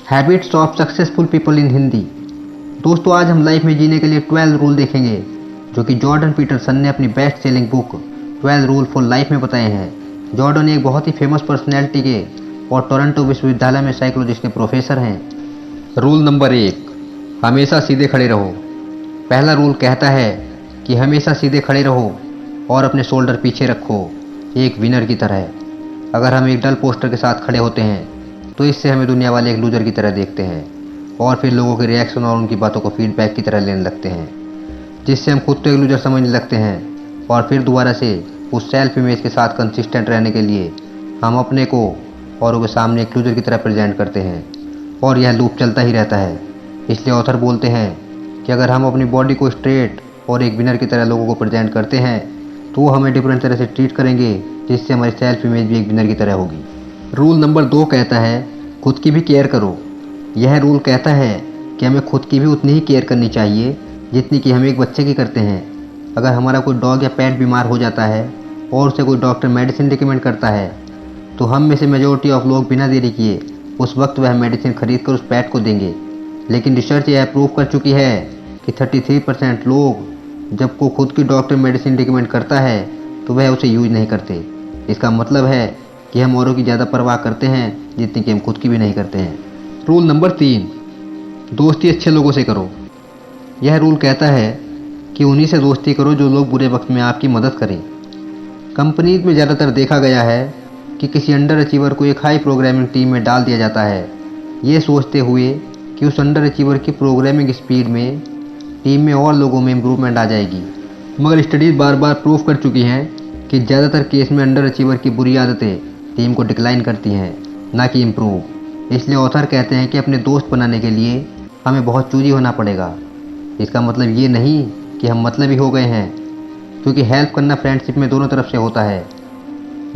Habits of successful people in Hindi. दोस्तों, आज हम लाइफ में जीने के लिए 12 रूल देखेंगे जो कि जॉर्डन पीटरसन ने अपनी best selling book 12 rule for life में बताए हैं। जॉर्डन एक बहुत ही फेमस पर्सनैलिटी के और टोरंटो विश्वविद्यालय में साइकोलॉजी के प्रोफेसर हैं। रूल नंबर 1, हमेशा सीधे खड़े रहो। पहला रूल कहता है कि हमेशा सीधे खड़े रहो और अपने शोल्डर पीछे रखो, एक विनर की तरह। अगर हम एक डल पोस्टर के साथ खड़े होते हैं तो इससे हमें दुनिया वाले एक लूजर की तरह देखते हैं और फिर लोगों के रिएक्शन और उनकी बातों को फीडबैक की तरह लेने लगते हैं, जिससे हम खुद तो एक लूजर समझने लगते हैं और फिर दोबारा से उस सेल्फ इमेज के साथ कंसिस्टेंट रहने के लिए हम अपने को औरों के सामने एक लूजर की तरह प्रेजेंट करते हैं और यह लूप चलता ही रहता है। इसलिए ऑथर बोलते हैं कि अगर हम अपनी बॉडी को स्ट्रेट और एक विनर की तरह लोगों को प्रेजेंट करते हैं तो वो हमें डिफरेंट तरह से ट्रीट करेंगे, जिससे हमारी सेल्फ इमेज भी एक विनर की तरह होगी। रूल नंबर 2 कहता है खुद की भी केयर करो। यह रूल कहता है कि हमें खुद की भी उतनी ही केयर करनी चाहिए जितनी कि हम एक बच्चे की करते हैं। अगर हमारा कोई डॉग या पेट बीमार हो जाता है और उसे कोई डॉक्टर मेडिसिन रिकमेंड करता है तो हम में से मेजॉरिटी ऑफ लोग बिना देरी किए उस वक्त वह मेडिसिन खरीद कर उस पेट को देंगे। लेकिन रिसर्च यह प्रूव कर चुकी है कि 33% लोग जब को खुद की डॉक्टर मेडिसिन रिकमेंड करता है तो वह उसे यूज नहीं करते। इसका मतलब है कि हम औरों की ज़्यादा परवाह करते हैं जितनी कि हम खुद की भी नहीं करते हैं। रूल नंबर 3, दोस्ती अच्छे लोगों से करो। यह रूल कहता है कि उन्हीं से दोस्ती करो जो लोग बुरे वक्त में आपकी मदद करें। कंपनीज में ज़्यादातर देखा गया है कि किसी अंडर अचीवर को एक हाई प्रोग्रामिंग टीम में डाल दिया जाता है, ये सोचते हुए कि उस अंडर अचीवर की प्रोग्रामिंग स्पीड में टीम में और लोगों में इम्प्रूवमेंट आ जाएगी। मगर स्टडीज़ बार बार प्रूव कर चुकी हैं कि ज़्यादातर केस में अंडर अचीवर की बुरी आदतें टीम को डिक्लाइन करती हैं, ना कि इम्प्रूव। इसलिए ऑथर कहते हैं कि अपने दोस्त बनाने के लिए हमें बहुत चूजी होना पड़ेगा। इसका मतलब ये नहीं कि हम मतलबी हो गए हैं, क्योंकि हेल्प करना फ्रेंडशिप में दोनों तरफ से होता है।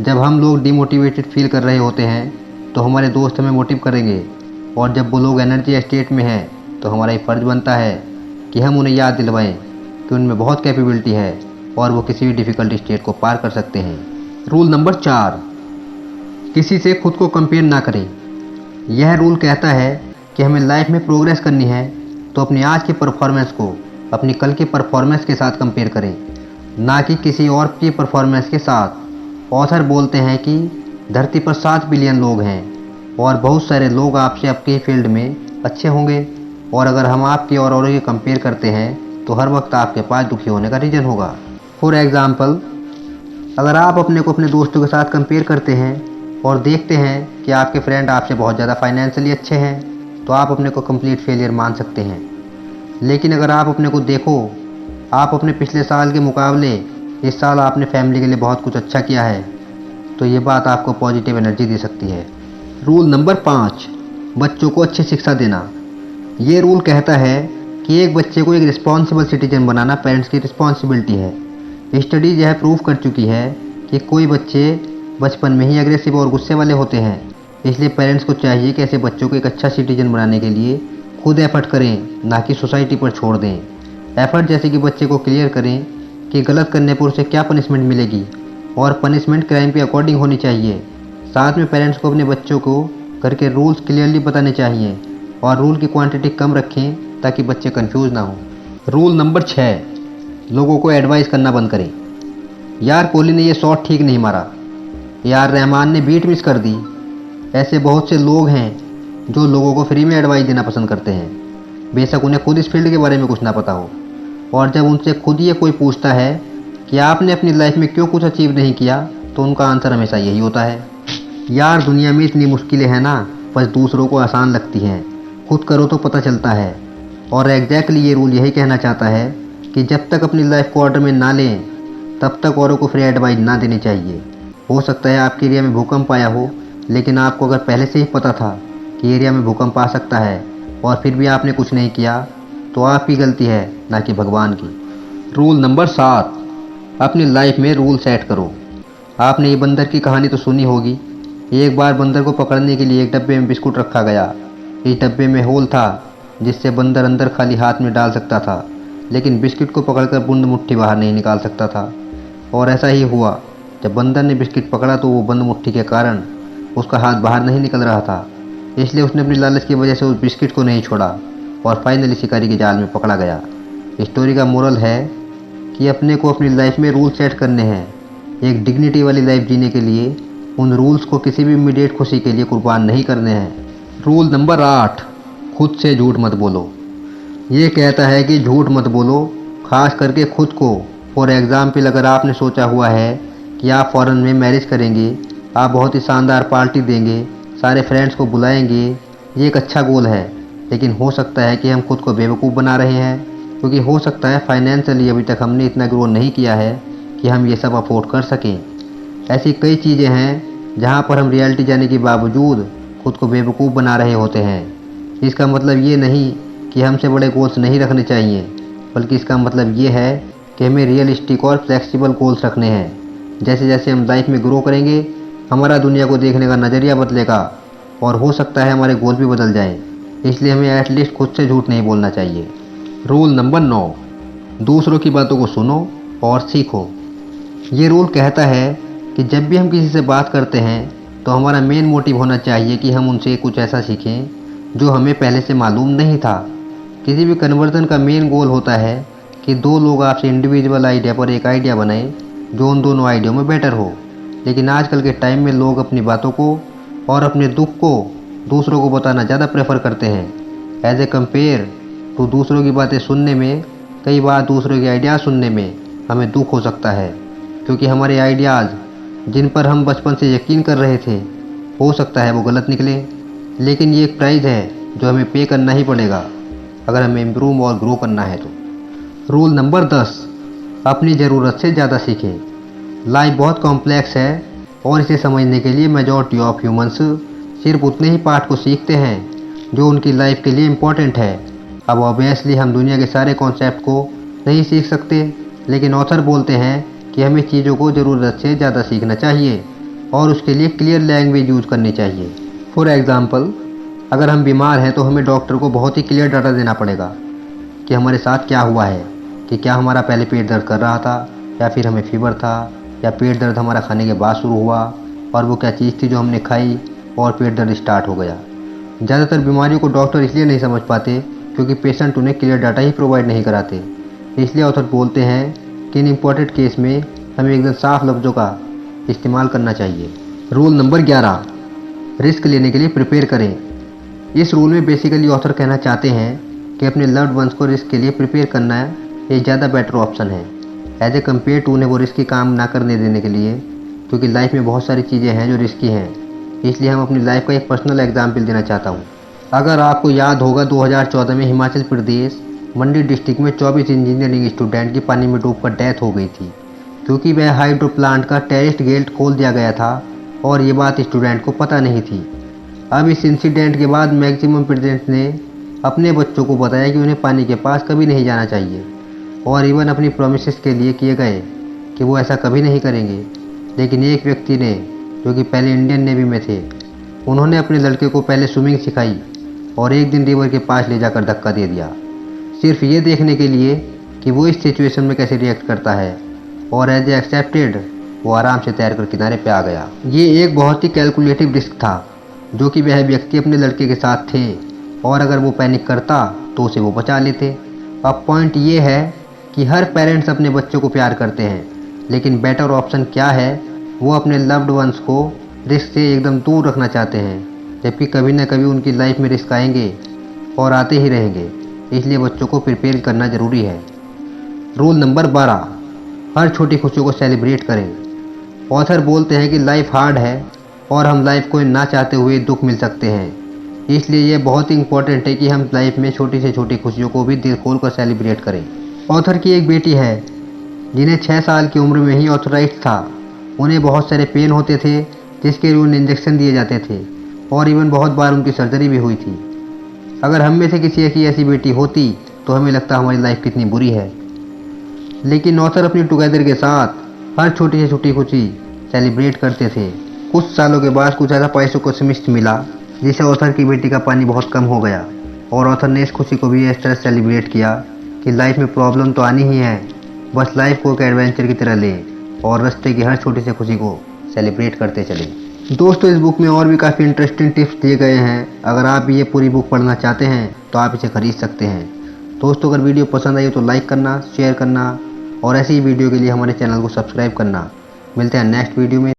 जब हम लोग डिमोटिवेटेड फील कर रहे होते हैं तो हमारे दोस्त हमें मोटिव करेंगे, और जब वो लोग एनर्जी स्टेट में हैं तो हमारा ये फ़र्ज़ बनता है कि हम उन्हें याद दिलवाएं कि उनमें बहुत कैपेबिलिटी है और वो किसी भी डिफ़िकल्ट स्टेट को पार कर सकते हैं। रूल नंबर 4, किसी से खुद को कंपेयर ना करें। यह रूल कहता है कि हमें लाइफ में प्रोग्रेस करनी है तो अपनी आज की परफॉर्मेंस को अपनी कल की परफॉर्मेंस के साथ कंपेयर करें, ना कि किसी और की परफॉर्मेंस के साथ। ऑथर बोलते हैं कि धरती पर 7 बिलियन लोग हैं और बहुत सारे लोग आपसे आपके फील्ड में अच्छे होंगे, और अगर हम आपके और औरों के कंपेयर करते हैं तो हर वक्त आपके पास दुखी होने का रीज़न होगा। फॉर एग्ज़ाम्पल, अगर आप अपने को अपने दोस्तों के साथ कंपेयर करते हैं और देखते हैं कि आपके फ्रेंड आपसे बहुत ज़्यादा फाइनेंशियली अच्छे हैं तो आप अपने को कंप्लीट फेलियर मान सकते हैं। लेकिन अगर आप अपने को देखो, आप अपने पिछले साल के मुकाबले इस साल आपने फैमिली के लिए बहुत कुछ अच्छा किया है, तो ये बात आपको पॉजिटिव एनर्जी दे सकती है। रूल नंबर 5, बच्चों को अच्छी शिक्षा देना। ये रूल कहता है कि एक बच्चे को एक रिस्पॉन्सिबल सिटीजन बनाना पेरेंट्स की रिस्पॉन्सिबिलिटी है। स्टडीज़ यह प्रूव कर चुकी है कि कोई बच्चे बचपन में ही एग्रेसिव और गुस्से वाले होते हैं। इसलिए पेरेंट्स को चाहिए कि ऐसे बच्चों को एक अच्छा सिटीजन बनाने के लिए खुद एफर्ट करें, ना कि सोसाइटी पर छोड़ दें। एफर्ट जैसे कि बच्चे को क्लियर करें कि गलत करने पर उसे क्या पनिशमेंट मिलेगी, और पनिशमेंट क्राइम के अकॉर्डिंग होनी चाहिए। साथ में पेरेंट्स को अपने बच्चों को घर के रूल्स क्लियरली बताने चाहिए और रूल की क्वांटिटी कम रखें ताकि बच्चे कंफ्यूज ना हो। रूल नंबर 6, लोगों को एडवाइस करना बंद करें। यार कोहली ने ये शॉट ठीक नहीं मारा, यार रहमान ने बीट मिस कर दी। ऐसे बहुत से लोग हैं जो लोगों को फ्री में एडवाइस देना पसंद करते हैं, बेशक उन्हें खुद इस फील्ड के बारे में कुछ ना पता हो। और जब उनसे खुद ये कोई पूछता है कि आपने अपनी लाइफ में क्यों कुछ अचीव नहीं किया, तो उनका आंसर हमेशा यही होता है, यार दुनिया में इतनी मुश्किलें हैं ना, बस दूसरों को आसान लगती हैं, खुद करो तो पता चलता है। और एग्जैक्टली ये रूल यही कहना चाहता है कि जब तक अपनी लाइफ को ऑर्डर में ना लें तब तक औरों को फ्री एडवाइस ना देनी चाहिए। हो सकता है आपके एरिया में भूकंप आया हो, लेकिन आपको अगर पहले से ही पता था कि एरिया में भूकंप आ सकता है और फिर भी आपने कुछ नहीं किया, तो आपकी गलती है, ना कि भगवान की। रूल नंबर 7, अपनी लाइफ में रूल सेट करो। आपने ये बंदर की कहानी तो सुनी होगी। एक बार बंदर को पकड़ने के लिए एक डब्बे में बिस्कुट रखा गया। इस डब्बे में होल था जिससे बंदर अंदर खाली हाथ में डाल सकता था, लेकिन बिस्किट को पकड़कर बूंद मुट्ठी बाहर नहीं निकाल सकता था। और ऐसा ही हुआ, जब बंदर ने बिस्किट पकड़ा तो वो बंद मुट्ठी के कारण उसका हाथ बाहर नहीं निकल रहा था। इसलिए उसने अपनी लालच की वजह से उस बिस्किट को नहीं छोड़ा और फाइनली शिकारी के जाल में पकड़ा गया। स्टोरी का मोरल है कि अपने को अपनी लाइफ में रूल सेट करने हैं। एक डिग्निटी वाली लाइफ जीने के लिए उन रूल्स को किसी भी इमीडिएट खुशी के लिए कुर्बान नहीं करने हैं। रूल नंबर 8, खुद से झूठ मत बोलो। ये कहता है कि झूठ मत बोलो, खास करके खुद को। फॉर एग्जाम्पल, अगर आपने सोचा हुआ है कि आप फ़ॉरेन में मैरिज करेंगे, आप बहुत ही शानदार पार्टी देंगे, सारे फ्रेंड्स को बुलाएंगे, ये एक अच्छा गोल है। लेकिन हो सकता है कि हम खुद को बेवकूफ़ बना रहे हैं, क्योंकि हो सकता है फाइनेंशियली अभी तक हमने इतना ग्रो नहीं किया है कि हम ये सब अफोर्ड कर सकें। ऐसी कई चीज़ें हैं जहाँ पर हम रियलिटी जाने के बावजूद खुद को बेवकूफ़ बना रहे होते हैं। इसका मतलब ये नहीं कि हमसे बड़े गोल्स नहीं रखने चाहिए, बल्कि इसका मतलब ये है कि हमें रियलिस्टिक और फ्लेक्सिबल गोल्स रखने हैं। जैसे जैसे हम लाइफ में ग्रो करेंगे, हमारा दुनिया को देखने का नज़रिया बदलेगा और हो सकता है हमारे गोल भी बदल जाएं। इसलिए हमें एटलीस्ट खुद से झूठ नहीं बोलना चाहिए। रूल नंबर 9, दूसरों की बातों को सुनो और सीखो। ये रूल कहता है कि जब भी हम किसी से बात करते हैं तो हमारा मेन मोटिव होना चाहिए कि हम उनसे कुछ ऐसा सीखें जो हमें पहले से मालूम नहीं था। किसी भी कन्वर्जन का मेन गोल होता है कि दो लोग आपसे इंडिविजुअल आइडिया पर एक आइडिया बनाएं जो उन दोनों आइडिया में बेटर हो। लेकिन आजकल के टाइम में लोग अपनी बातों को और अपने दुख को दूसरों को बताना ज़्यादा प्रेफर करते हैं एज ए कंपेयर टू दूसरों की बातें सुनने में। कई बार दूसरों के आइडियाज़ सुनने में हमें दुख हो सकता है, क्योंकि हमारे आइडियाज़ जिन पर हम बचपन से यकीन कर रहे थे, हो सकता है वो गलत निकले। लेकिन ये एक प्राइस है जो हमें पे करना ही पड़ेगा अगर हमें इम्प्रूव और ग्रो करना है तो। रूल नंबर 10, अपनी ज़रूरत से ज़्यादा सीखें। लाइफ बहुत कॉम्प्लेक्स है और इसे समझने के लिए मेजॉरिटी ऑफ ह्यूमंस सिर्फ उतने ही पार्ट को सीखते हैं जो उनकी लाइफ के लिए इम्पोर्टेंट है। अब ऑब्वियसली हम दुनिया के सारे कॉन्सेप्ट को नहीं सीख सकते, लेकिन ऑथर बोलते हैं कि हमें चीज़ों को ज़रूरत से ज़्यादा सीखना चाहिए और उसके लिए क्लियर लैंग्वेज यूज़ करनी चाहिए। फॉर एग्ज़ाम्पल, अगर हम बीमार हैं तो हमें डॉक्टर को बहुत ही क्लियर डाटा देना पड़ेगा कि हमारे साथ क्या हुआ है, कि क्या हमारा पहले पेट दर्द कर रहा था या फिर हमें फीवर था, या पेट दर्द हमारा खाने के बाद शुरू हुआ और वो क्या चीज़ थी जो हमने खाई और पेट दर्द स्टार्ट हो गया। ज़्यादातर बीमारियों को डॉक्टर इसलिए नहीं समझ पाते क्योंकि पेशेंट उन्हें क्लियर डाटा ही प्रोवाइड नहीं कराते। इसलिए ऑथर बोलते हैं कि इन इम्पोर्टेंट केस में हमें एकदम साफ लफ्ज़ों का इस्तेमाल करना चाहिए। रूल नंबर 11, रिस्क लेने के लिए प्रिपेयर करें। इस रूल में बेसिकली ऑथर कहना चाहते हैं कि अपने लव्ड वंस को रिस्क के लिए प्रिपेयर करना एक ज़्यादा बेटर ऑप्शन है एज ए कम्पेयर टू उन्हें वो रिस्की काम ना करने देने के लिए, क्योंकि लाइफ में बहुत सारी चीज़ें हैं जो रिस्की हैं। इसलिए हम अपनी लाइफ का एक पर्सनल एग्जाम्पल देना चाहता हूँ। अगर आपको याद होगा, 2014 में हिमाचल प्रदेश मंडी डिस्ट्रिक्ट में 24 इंजीनियरिंग स्टूडेंट की पानी में डूबकर डेथ हो गई थी, क्योंकि वह हाइड्रो प्लांट का टेरेस्ट गेट खोल दिया गया था और ये बात स्टूडेंट को पता नहीं थी। अब इस इंसिडेंट के बाद मैक्सिमम पेरेंट्स ने अपने बच्चों को बताया कि उन्हें पानी के पास कभी नहीं जाना चाहिए और इवन अपनी प्रोमिसेस के लिए किए गए कि वो ऐसा कभी नहीं करेंगे। लेकिन एक व्यक्ति ने, जो कि पहले इंडियन नेवी में थे, उन्होंने अपने लड़के को पहले स्विमिंग सिखाई और एक दिन रिवर के पास ले जाकर धक्का दे दिया, सिर्फ ये देखने के लिए कि वो इस सिचुएशन में कैसे रिएक्ट करता है, और एज ए एक्सेप्टेड वो आराम से तैरकर किनारे पे आ गया। ये एक बहुत ही कैलकुलेटिव रिस्क था जो कि वह व्यक्ति अपने लड़के के साथ थे, और अगर वो पैनिक करता तो उसे वो बचा लेते। अब पॉइंट ये है कि हर पेरेंट्स अपने बच्चों को प्यार करते हैं, लेकिन बेटर ऑप्शन क्या है, वो अपने लव्ड वंस को रिस्क से एकदम दूर रखना चाहते हैं, जबकि कभी ना कभी उनकी लाइफ में रिस्क आएंगे और आते ही रहेंगे। इसलिए बच्चों को प्रिपेयर करना ज़रूरी है। रूल नंबर 12, हर छोटी खुशियों को सेलिब्रेट करें। ऑथर बोलते हैं कि लाइफ हार्ड है और हम लाइफ को ना चाहते हुए दुख मिल सकते हैं, इसलिए ये बहुत ही इंपॉर्टेंट है कि हम लाइफ में छोटी से छोटी खुशियों को भी दिल खोल कर सेलिब्रेट करें। ऑथर की एक बेटी है जिन्हें 6 साल की उम्र में ही ऑर्थराइटिस था। उन्हें बहुत सारे पेन होते थे जिसके लिए उन्हें इंजेक्शन दिए जाते थे और इवन बहुत बार उनकी सर्जरी भी हुई थी। अगर हम में से किसी की ऐसी बेटी होती तो हमें लगता हमारी लाइफ कितनी बुरी है, लेकिन ऑथर अपनी टुगेदर के साथ हर छोटी से छोटी खुशी सेलिब्रेट करते थे। कुछ सालों के बाद कुछ ऐसा पैसों को समिष्ट मिला जिससे ऑथर की बेटी का पानी बहुत कम हो गया, और ऑथर ने इस खुशी को भी इस तरह सेलिब्रेट किया कि लाइफ में प्रॉब्लम तो आनी ही है, बस लाइफ को एक एडवेंचर की तरह लें और रास्ते की हर छोटी सी खुशी को सेलिब्रेट करते चलें। दोस्तों इस बुक में और भी काफ़ी इंटरेस्टिंग टिप्स दिए गए हैं। अगर आप भी ये पूरी बुक पढ़ना चाहते हैं तो आप इसे खरीद सकते हैं। दोस्तों अगर वीडियो पसंद आई हो तो लाइक करना, शेयर करना और ऐसी ही वीडियो के लिए हमारे चैनल को सब्सक्राइब करना। मिलते हैं नेक्स्ट वीडियो में।